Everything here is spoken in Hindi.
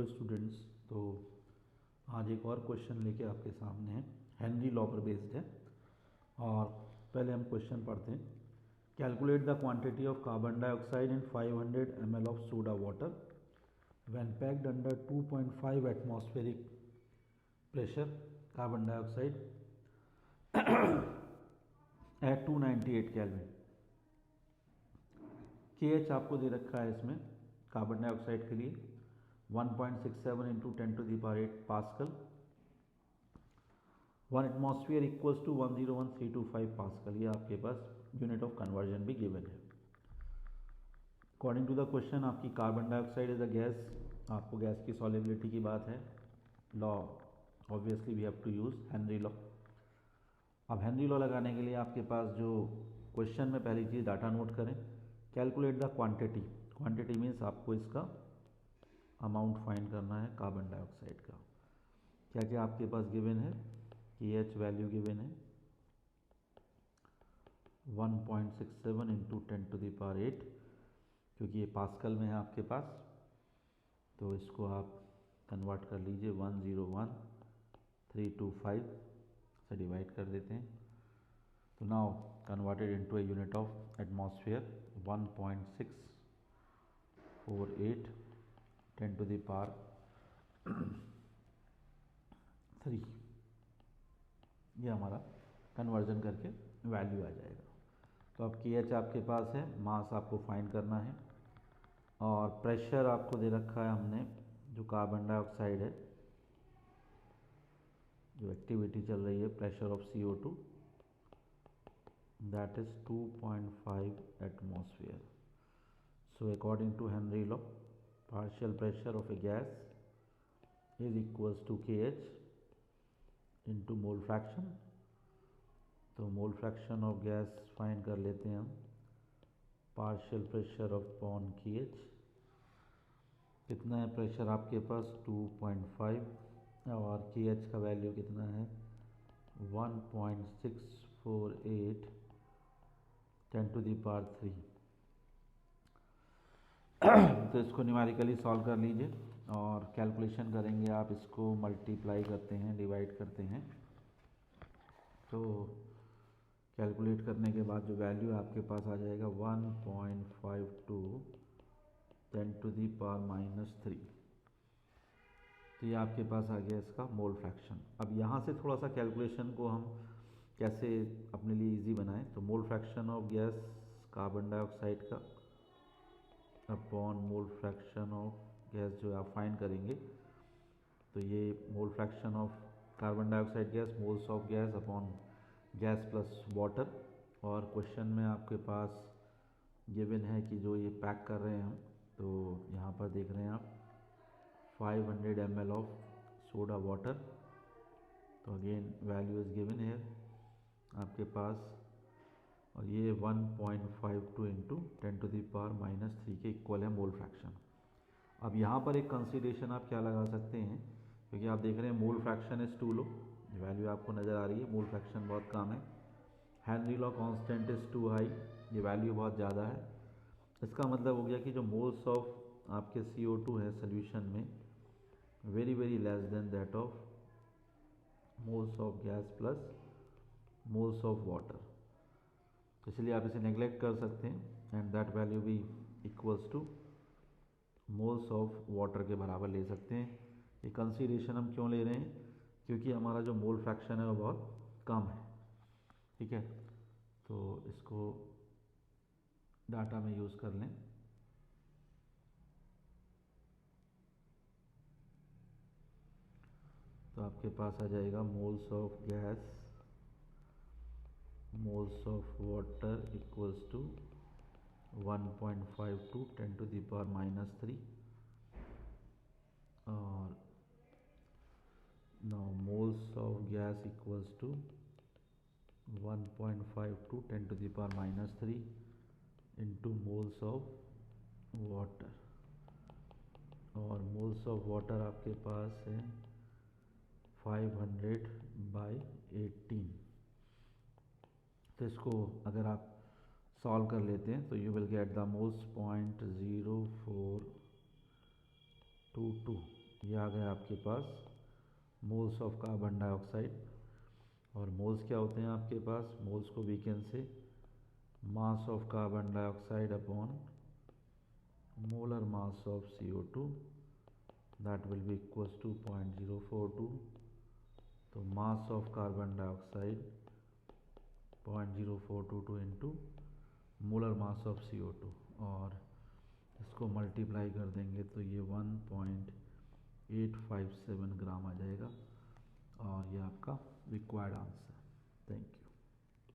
स्टूडेंट्स। तो आज एक और क्वेश्चन लेके आपके सामने है, हेनरी लॉ पर बेस्ड है। और पहले हम क्वेश्चन पढ़ते हैं। Calculate the quantity of carbon dioxide in 500 ml of soda water when packed under 2.5 atmospheric pressure carbon dioxide eight 298 kelvin. KH आपको दे रखा है इसमें कार्बन डाइऑक्साइड के लिए 1.67 into 10⁸ pascal. 1 atmosphere equals to 101,325 pascal. ये आपके पास यूनिट ऑफ कन्वर्जन भी गिवन है। अकॉर्डिंग टू द क्वेश्चन आपकी carbon dioxide is a gas, आपको गैस की सॉल्युबिलिटी की बात है। Law obviously we have to use Henry law. अब हेनरी लॉ लगाने के लिए आपके पास जो क्वेश्चन में पहली चीज़ डाटा नोट करें, calculate the quantity. Quantity means आपको इसका अमाउंट फाइंड करना है कार्बन डाइऑक्साइड का। क्या क्या आपके पास गिवन है कि एच वैल्यू गिवन है 1.67 इंटू 10⁸, क्योंकि ये पास्कल में है आपके पास, तो इसको आप कन्वर्ट कर लीजिए 101,325 से डिवाइड कर देते हैं। तो now converted into a unit of atmosphere 1.648 10⁻3, ये हमारा कन्वर्जन करके वैल्यू आ जाएगा। तो अब KH आपके पास है, मास आपको फाइंड करना है, और प्रेशर आपको दे रखा है हमने, जो कार्बन डाइऑक्साइड है, जो एक्टिविटी चल रही है, pressure of CO2 that is 2.5 atmosphere. So according to Henry law, partial pressure of a gas is equals to KH into mole fraction. तो mole fraction of gas find कर लेते हैं हम, partial pressure of upon KH। कितना है प्रेशर आपके पास 2.5, और KH का वैल्यू कितना है 1.648 10⁻3। तो इसको न्यूमेरिकली सॉल्व कर लीजिए और कैलकुलेशन करेंगे आप, इसको मल्टीप्लाई करते हैं, डिवाइड करते हैं। तो कैलकुलेट करने के बाद जो वैल्यू आपके पास आ जाएगा 1.52 10⁻⁻3। तो ये आपके पास आ गया इसका मोल फ्रैक्शन। अब यहाँ से थोड़ा सा कैलकुलेशन को हम कैसे अपने लिए इजी बनाएं। तो mole fraction of gas carbon dioxide का upon mole fraction of gas जो आप फाइंड करेंगे, तो ये mole fraction of carbon dioxide gas, moles of gas upon gas plus water. और क्वेश्चन में आपके पास गिवन है कि जो ये पैक कर रहे हैं हम, तो यहाँ पर देख रहे हैं आप 500 ml ऑफ सोडा वाटर। तो अगेन वैल्यू इज गिवन है आपके पास, और ये 1.52 इंटू 10⁻³ के इक्वल है मोल फ्रैक्शन। अब यहाँ पर एक कंसीडरेशन आप क्या लगा सकते हैं, क्योंकि आप देख रहे हैं mole fraction is too low, value आपको नज़र आ रही है, मोल फ्रैक्शन बहुत कम है। Henry law constant is too high, ये वैल्यू बहुत ज़्यादा है। इसका मतलब हो गया कि जो मोल्स ऑफ आपके CO2 है सोल्यूशन में, very very less than that of moles of gas plus moles of water. इसलिए आप इसे नेग्लेक्ट कर सकते हैं, एंड दैट वैल्यू भी equals two moles of water के बराबर ले सकते हैं। ये कंसीडरेशन हम क्यों ले रहे हैं, क्योंकि हमारा जो मोल फ्रैक्शन है वो बहुत कम है। ठीक है, तो इसको डाटा में यूज़ कर लें। तो आपके पास आ जाएगा moles of gas, moles of water equals to 1.52 10⁻⁻3, और now moles of gas equals to 1.52 10⁻³ into moles of water, और moles of water आपके पास है 500/18। तो इसको अगर आप सॉल्व कर लेते हैं तो you will get the moles 0.0422 ये आ गया आपके पास मोल्स ऑफ कार्बन डाइऑक्साइड। और मोल्स क्या होते हैं आपके पास? मोल्स को we can say mass of carbon dioxide upon molar mass of CO2, that will be equals to 0.042। तो mass of carbon dioxide 0.0422 into molar mass of CO2, और इसको मल्टीप्लाई कर देंगे तो ये 1.857 ग्राम आ जाएगा, और ये आपका रिक्वायर्ड आंसर। Thank you.